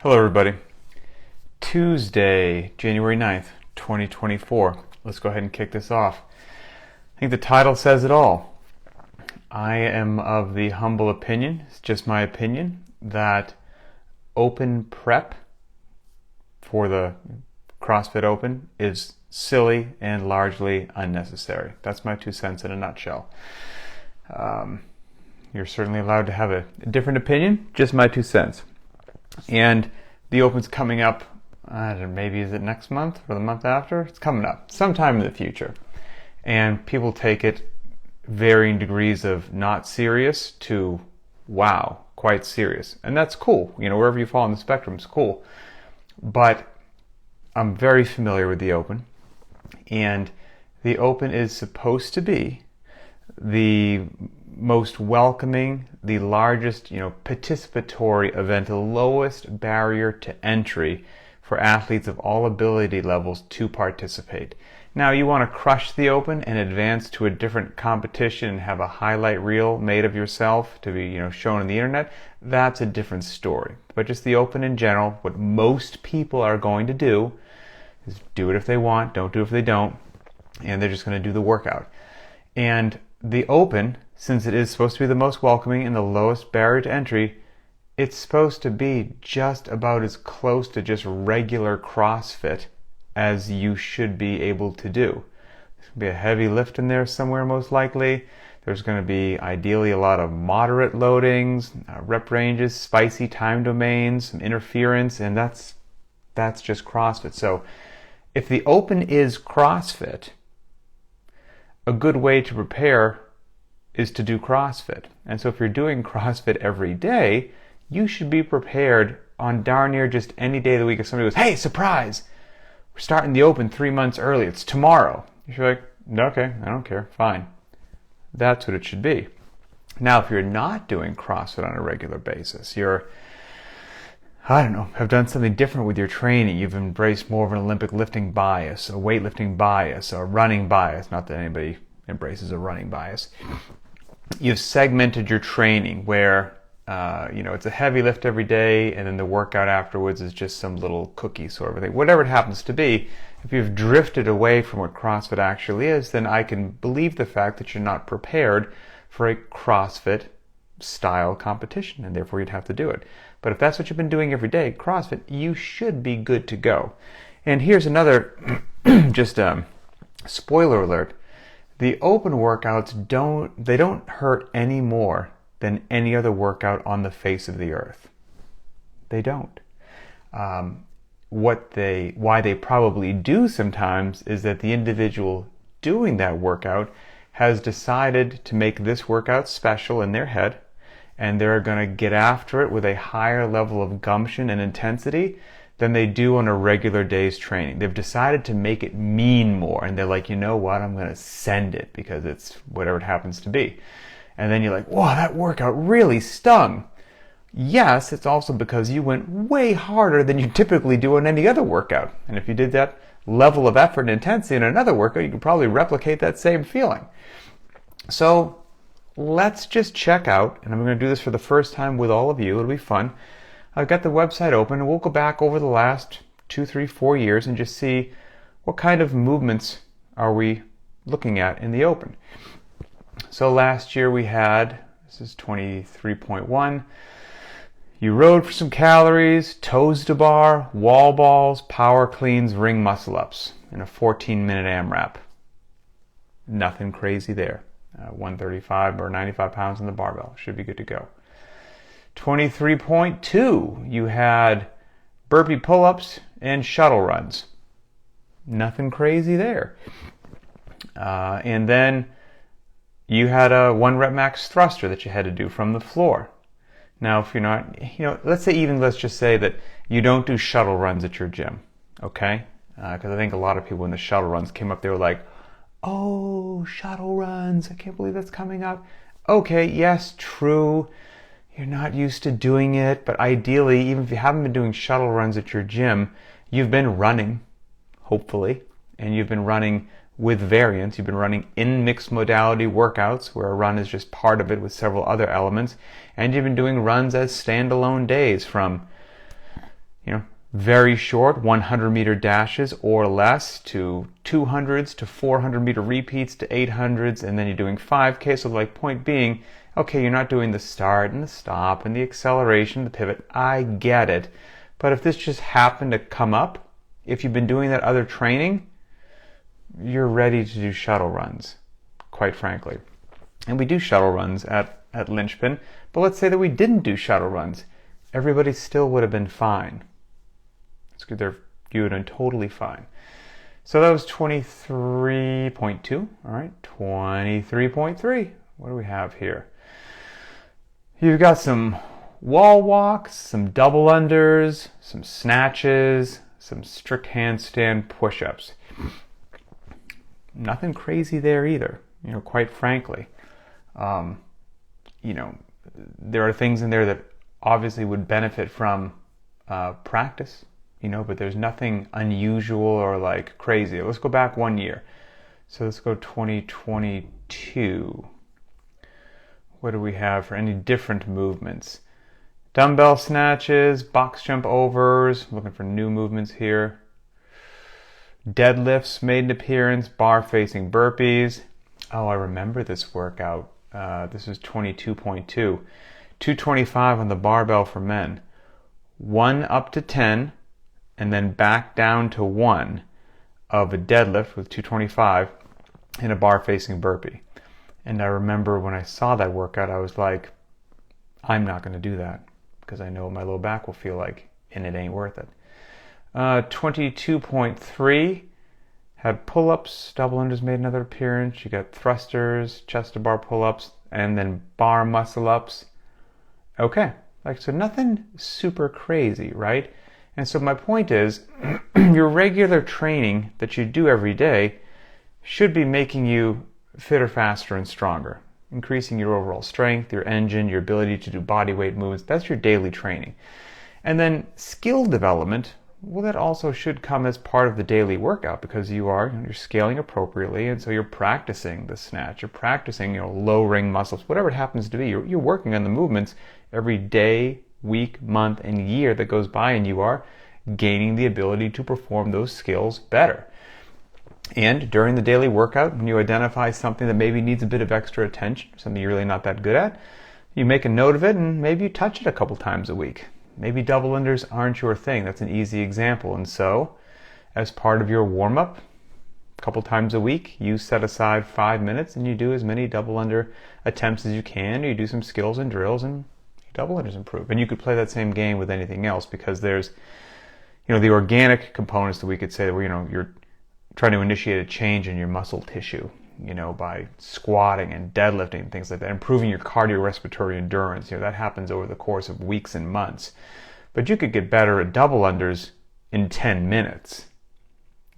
Hello everybody. Tuesday, January 9th, 2024. Let's go ahead and kick this off. I think the title says it all. I am of the humble opinion, it's just my opinion, that open prep for the CrossFit Open is silly and largely unnecessary. That's my 2 cents in a nutshell. You're certainly allowed to have a different opinion, just my 2 cents. And the Open's coming up, I don't know, maybe is it next month or the month after? It's coming up sometime in the future. And people take it varying degrees of not serious to wow, quite serious. And that's cool. You know, wherever you fall on the spectrum is cool. But I'm very familiar with the Open. And the Open is supposed to be the most welcoming, the largest, participatory event, the lowest barrier to entry for athletes of all ability levels to participate. Now, you want to crush the Open and advance to a different competition and have a highlight reel made of yourself to be, shown on the internet. That's a different story. But just the Open in general, what most people are going to do is do it if they want, don't do it if they don't, and they're just going to do the workout. And the Open, since it is supposed to be the most welcoming and the lowest barrier to entry, it's supposed to be just about as close to just regular CrossFit as you should be able to do. There's going to be a heavy lift in there somewhere most likely. There's going to be ideally a lot of moderate loadings, rep ranges, spicy time domains, some interference, and that's just CrossFit. So if the Open is CrossFit, a good way to prepare is to do CrossFit. And so if you're doing CrossFit every day, you should be prepared on darn near just any day of the week. If somebody goes, hey, surprise, we're starting the Open 3 months early, it's tomorrow. You're like, okay, I don't care, fine. That's what it should be. Now, if you're not doing CrossFit on a regular basis, have done something different with your training, you've embraced more of an Olympic lifting bias, a weightlifting bias, a running bias, not that anybody embraces a running bias. You've segmented your training where, it's a heavy lift every day and then the workout afterwards is just some little cookie sort of thing. Whatever it happens to be, if you've drifted away from what CrossFit actually is, then I can believe the fact that you're not prepared for a CrossFit style competition and therefore you'd have to do it. But if that's what you've been doing every day, CrossFit, you should be good to go. And here's another, spoiler alert. The Open workouts don't hurt any more than any other workout on the face of the earth. They don't. Why they probably do sometimes is that the individual doing that workout has decided to make this workout special in their head, and they're going to get after it with a higher level of gumption and intensity than they do on a regular day's training. They've decided to make it mean more, and they're like, you know what, I'm going to send it because it's whatever it happens to be. And then you're like, wow, that workout really stung. Yes, it's also because you went way harder than you typically do on any other workout. And if you did that level of effort and intensity in another workout, you could probably replicate that same feeling. So let's just check out, and I'm going to do this for the first time with all of you. It'll be fun. I've got the website open, and we'll go back over the last 2, 3, 4 years and just see what kind of movements are we looking at in the Open. So last year we had, this is 23.1, you rode for some calories, toes to bar, wall balls, power cleans, ring muscle ups in a 14-minute AMRAP. Nothing crazy there. 135 or 95 pounds on the barbell. Should be good to go. 23.2, you had burpee pull-ups and shuttle runs. Nothing crazy there. And then you had a 1 rep max thruster that you had to do from the floor. Now, if you're not, let's just say that you don't do shuttle runs at your gym, okay? Because I think a lot of people when the shuttle runs came up, they were like, oh, shuttle runs, I can't believe that's coming up. Okay, yes, true. You're not used to doing it, but ideally, even if you haven't been doing shuttle runs at your gym, you've been running, hopefully, and you've been running with variance. You've been running in mixed modality workouts where a run is just part of it with several other elements, and you've been doing runs as standalone days from very short 100-meter dashes or less to 200s to 400-meter repeats to 800s, and then you're doing 5K. So like, point being, okay, you're not doing the start and the stop and the acceleration, the pivot. I get it. But if this just happened to come up, if you've been doing that other training, you're ready to do shuttle runs, quite frankly. And we do shuttle runs at Linchpin, but let's say that we didn't do shuttle runs. Everybody still would have been fine. You would have been totally fine. So that was 23.2. All right, 23.3. What do we have here? You've got some wall walks, some double unders, some snatches, some strict handstand push-ups. Nothing crazy there either, quite frankly. There are things in there that obviously would benefit from practice, but there's nothing unusual or like crazy. Let's go back 1 year. So let's go 2022. What do we have for any different movements? Dumbbell snatches, box jump overs, looking for new movements here. Deadlifts made an appearance, bar facing burpees. Oh, I remember this workout. This is 22.2. 225 on the barbell for men. 1 up to 10, and then back down to 1 of a deadlift with 225 and a bar facing burpee. And I remember when I saw that workout, I was like, I'm not going to do that because I know what my low back will feel like, and it ain't worth it. 22.3 had pull-ups, double unders made another appearance. You got thrusters, chest to bar pull-ups, and then bar muscle-ups. Okay, so nothing super crazy, right? And so my point is, your regular training that you do every day should be making you fitter, faster, and stronger, increasing your overall strength, your engine, your ability to do body weight movements. That's your daily training. And then skill development, well, that also should come as part of the daily workout because you're scaling appropriately, and so you're practicing the snatch, you're practicing lowering muscles, whatever it happens to be. You're working on the movements every day, week, month, and year that goes by, and you are gaining the ability to perform those skills better. And during the daily workout, when you identify something that maybe needs a bit of extra attention, something you're really not that good at, you make a note of it and maybe you touch it a couple times a week. Maybe double unders aren't your thing. That's an easy example. And so, as part of your warm-up, a couple times a week, you set aside 5 minutes and you do as many double under attempts as you can. You do some skills and drills and double unders improve. And you could play that same game with anything else because there's, the organic components that we could say that you're trying to initiate a change in your muscle tissue, by squatting and deadlifting and things like that, improving your cardiorespiratory endurance. That happens over the course of weeks and months. But you could get better at double unders in 10 minutes.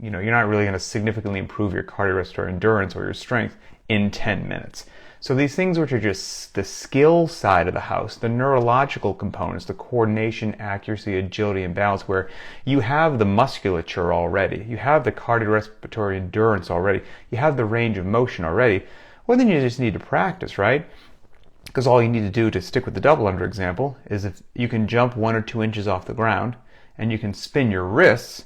You're not really going to significantly improve your cardiorespiratory endurance or your strength in 10 minutes. So these things which are just the skill side of the house, the neurological components, the coordination, accuracy, agility, and balance, where you have the musculature already, you have the cardiorespiratory endurance already, you have the range of motion already, well then you just need to practice, right? Because all you need to do, to stick with the double under example, is if you can jump 1 or 2 inches off the ground and you can spin your wrists,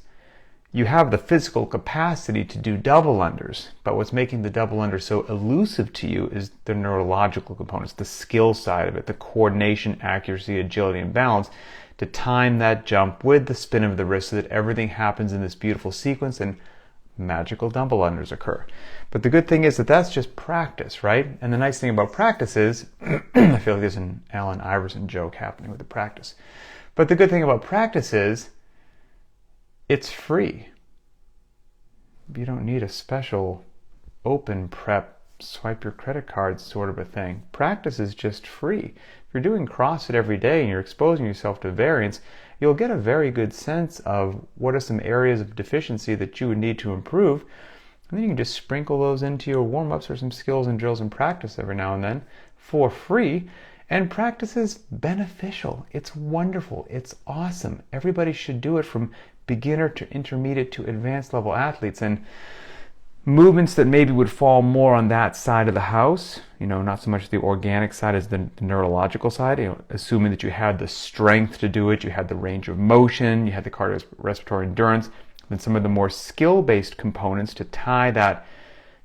you have the physical capacity to do double unders, but what's making the double under so elusive to you is the neurological components, the skill side of it, the coordination, accuracy, agility, and balance to time that jump with the spin of the wrist so that everything happens in this beautiful sequence and magical double unders occur. But the good thing is that that's just practice, right? And the nice thing about practice is, I feel like there's an Allen Iverson joke happening with the practice, but the good thing about practice is it's free. You don't need a special open prep, swipe your credit card sort of a thing. Practice is just free. If you're doing CrossFit every day and you're exposing yourself to variance, you'll get a very good sense of what are some areas of deficiency that you would need to improve. And then you can just sprinkle those into your warm-ups or some skills and drills and practice every now and then for free. And practice is beneficial. It's wonderful. It's awesome. Everybody should do it, from beginner to intermediate to advanced level athletes. And movements that maybe would fall more on that side of the house, not so much the organic side as the neurological side, assuming that you had the strength to do it, you had the range of motion, you had the cardiorespiratory endurance, then some of the more skill-based components to tie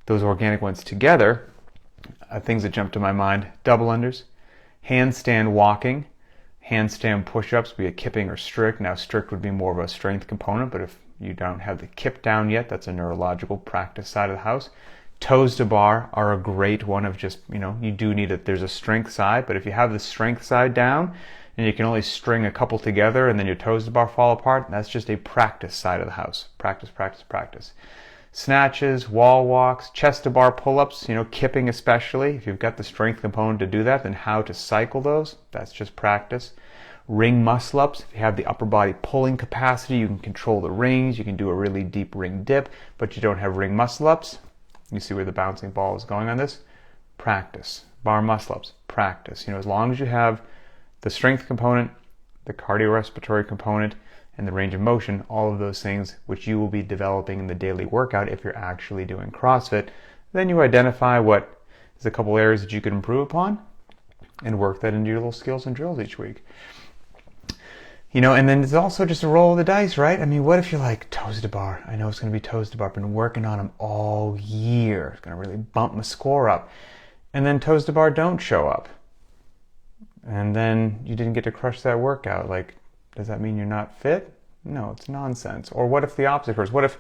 those organic ones together, things that jump to my mind: double unders, handstand walking, handstand push-ups, be it kipping or strict. Now strict would be more of a strength component, but if you don't have the kip down yet, that's a neurological practice side of the house. Toes to bar are a great one of just, you do need it. There's a strength side, but if you have the strength side down and you can only string a couple together and then your toes to bar fall apart, that's just a practice side of the house. Practice, practice, practice. Snatches, wall walks, chest to bar pull-ups, kipping especially. If you've got the strength component to do that, then how to cycle those, that's just practice. Ring muscle-ups, if you have the upper body pulling capacity, you can control the rings, you can do a really deep ring dip, but you don't have ring muscle-ups. You see where the bouncing ball is going on this? Practice. Bar muscle-ups, practice. As long as you have the strength component, the cardiorespiratory component, and the range of motion, all of those things which you will be developing in the daily workout if you're actually doing CrossFit, then you identify what is a couple areas that you can improve upon and work that into your little skills and drills each week. And then it's also just a roll of the dice, right? What if you're like, toes to bar? I know it's going to be toes to bar. I've been working on them all year. It's going to really bump my score up. And then toes to bar don't show up. And then you didn't get to crush that workout. Does that mean you're not fit? No, it's nonsense. Or what if the opposite occurs? What if,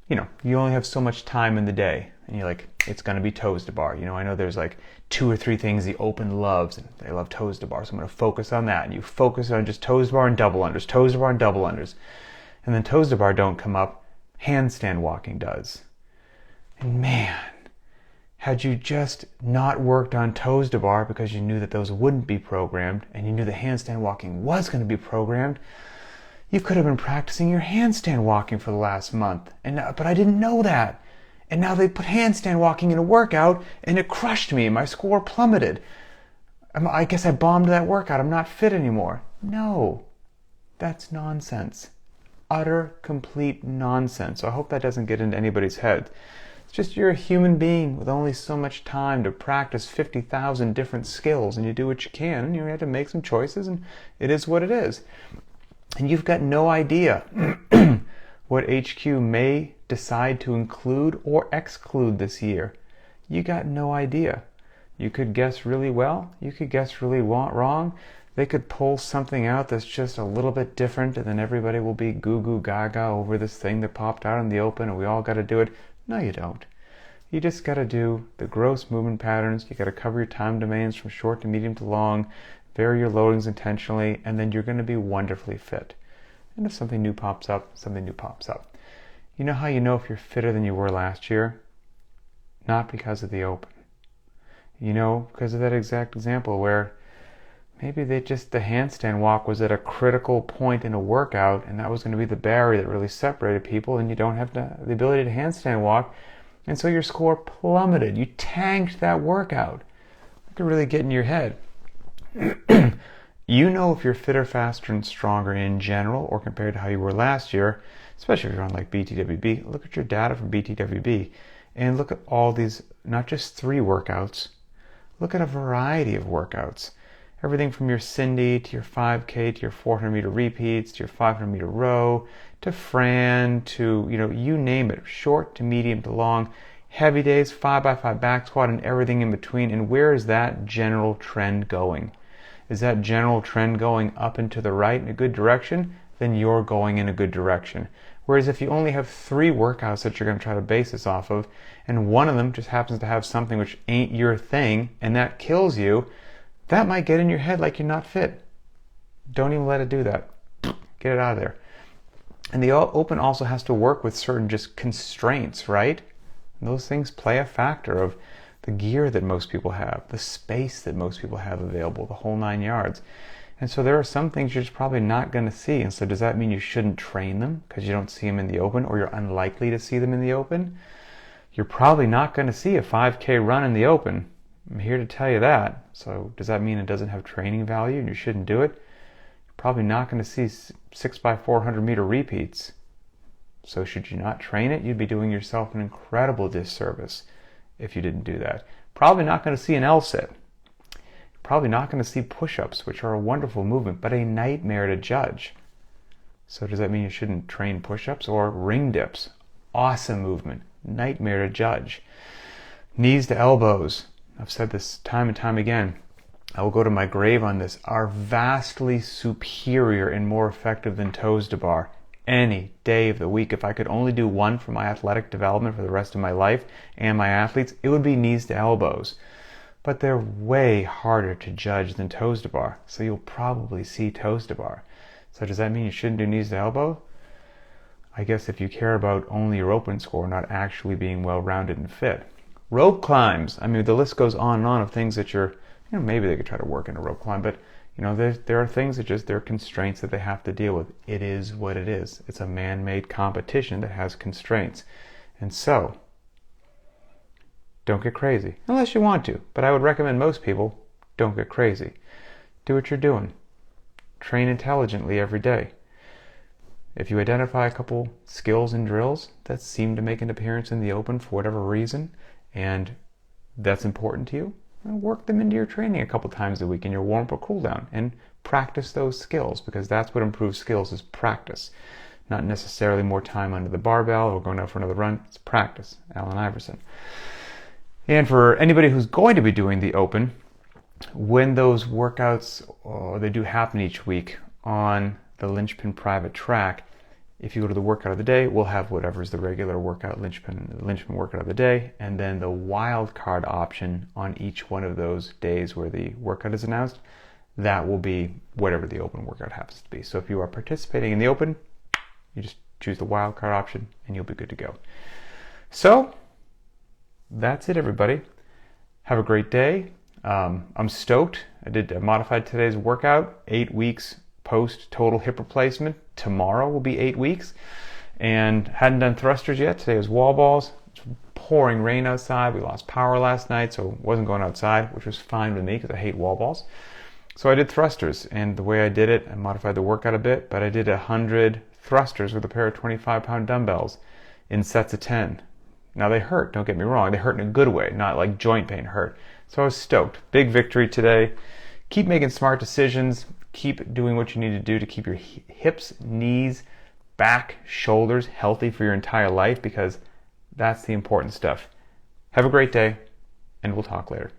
you only have so much time in the day and you're like, it's going to be toes to bar. I know there's 2 or 3 things the open loves, and they love toes to bar, so I'm going to focus on that. And you focus on just toes to bar and double unders, toes to bar and double unders. And then toes to bar don't come up, handstand walking does. And man, had you just not worked on toes to bar because you knew that those wouldn't be programmed, and you knew the handstand walking was going to be programmed, you could have been practicing your handstand walking for the last month. But I didn't know that. And now they put handstand walking in a workout, and it crushed me, and my score plummeted. I guess I bombed that workout. I'm not fit anymore. No, that's nonsense. Utter, complete nonsense. So I hope that doesn't get into anybody's head. It's just you're a human being with only so much time to practice 50,000 different skills, and you do what you can, and you have to make some choices, and it is what it is. And you've got no idea what HQ may decide to include or exclude this year. You got no idea. You could guess really well. You could guess really wrong. They could pull something out that's just a little bit different, and then everybody will be goo goo gaga over this thing that popped out in the open, and we all got to do it. No, you don't. You just got to do the gross movement patterns. You got to cover your time domains from short to medium to long, vary your loadings intentionally, and then you're going to be wonderfully fit. And if something new pops up, something new pops up. You know how you know if you're fitter than you were last year? Not because of the open. Because of that exact example where maybe the handstand walk was at a critical point in a workout, and that was going to be the barrier that really separated people, and you don't have the ability to handstand walk, and so your score plummeted. You tanked that workout. It could really get in your head. If you're fitter, faster, and stronger in general, or compared to how you were last year, especially if you're on BTWB. Look at your data from BTWB, and look at all these, not just 3 workouts. Look at a variety of workouts. Everything from your Cindy to your 5K to your 400-meter repeats to your 500-meter row to Fran to, you name it, short to medium to long, heavy days, 5x5 back squat, and everything in between. And where is that general trend going? Is that general trend going up and to the right in a good direction? Then you're going in a good direction. Whereas if you only have 3 workouts that you're going to try to base this off of, and one of them just happens to have something which ain't your thing, and that kills you, that might get in your head like you're not fit. Don't even let it do that. Get it out of there. And the open also has to work with certain just constraints, right? And those things play a factor of the gear that most people have, the space that most people have available, the whole 9 yards. And so there are some things you're just probably not going to see. And so does that mean you shouldn't train them because you don't see them in the open, or you're unlikely to see them in the open? You're probably not going to see a 5K run in the open. I'm here to tell you that. So does that mean it doesn't have training value and you shouldn't do it? You're probably not going to see 6x400 meter repeats. So should you not train it, you'd be doing yourself an incredible disservice if you didn't do that. Probably not going to see an L-sit. Probably not going to see push-ups, which are a wonderful movement, but a nightmare to judge. So does that mean you shouldn't train push-ups? Or ring dips? Awesome movement. Nightmare to judge. Knees to elbows. I've said this time and time again. I will go to my grave on this. Are vastly superior and more effective than toes to bar. Any day of the week. If I could only do one for my athletic development for the rest of my life and my athletes, it would be knees to elbows. But they're way harder to judge than toes to bar. So you'll probably see toes to bar. So does that mean you shouldn't do knees to elbow? I guess if you care about only your open score, not actually being well-rounded and fit. Rope climbs. I mean, the list goes on and on of things that maybe they could try to work in a rope climb, but there are things that there are constraints that they have to deal with. It is what it is. It's a man-made competition that has constraints. And so, don't get crazy, unless you want to. But I would recommend most people don't get crazy. Do what you're doing. Train intelligently every day. If you identify a couple skills and drills that seem to make an appearance in the open for whatever reason, and that's important to you, work them into your training a couple times a week in your warm-up or cool-down, and practice those skills, because that's what improves skills is practice. Not necessarily more time under the barbell or going out for another run. It's practice. Allen Iverson. And for anybody who's going to be doing the open, when those workouts, they do happen each week on the Linchpin private track, if you go to the workout of the day, we'll have whatever's the regular workout, Linchpin workout of the day, and then the wild card option on each one of those days where the workout is announced, that will be whatever the open workout happens to be. So if you are participating in the open, you just choose the wild card option and you'll be good to go. So that's it, everybody. Have a great day. I'm stoked. I modified today's workout, 8 weeks post total hip replacement. Tomorrow will be 8 weeks, and hadn't done thrusters yet. Today was wall balls. It's pouring rain outside. We lost power last night, so wasn't going outside, which was fine with me because I hate wall balls. So I did thrusters, and the way I did it, I modified the workout a bit, but I did 100 thrusters with a pair of 25-pound dumbbells in sets of 10. Now they hurt, don't get me wrong. They hurt in a good way, not like joint pain hurt. So I was stoked. Big victory today. Keep making smart decisions. Keep doing what you need to do to keep your hips, knees, back, shoulders healthy for your entire life, because that's the important stuff. Have a great day, and we'll talk later.